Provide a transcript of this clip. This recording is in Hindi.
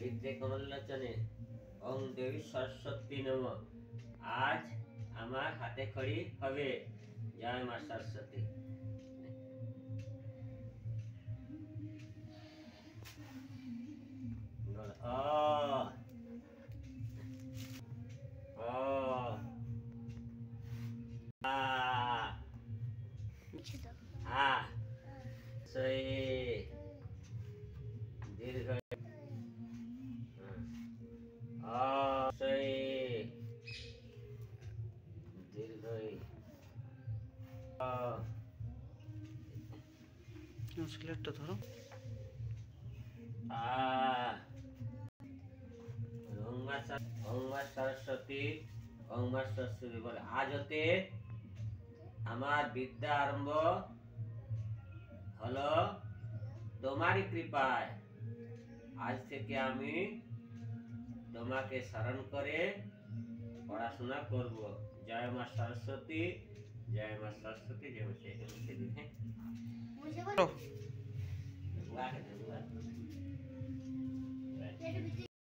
सिद्धे कमललोचने ओं देवी सरस्वती नमः। आज आमार हाथे खड़ी हवे। जय मां सरस्वती। दीर्घ दीर्घ सिलेक्ट धरो सरस्वती सरस्वती बोले आज होते আমার বিদ্যা আরম্ভ হলো তোমারই কৃপায়। আজ থেকে আমি তোমাকে স্মরণ করে পড়াশোনা করব। জয় মা সরস্বতী, জয় মা সরস্বতী, জয় মা।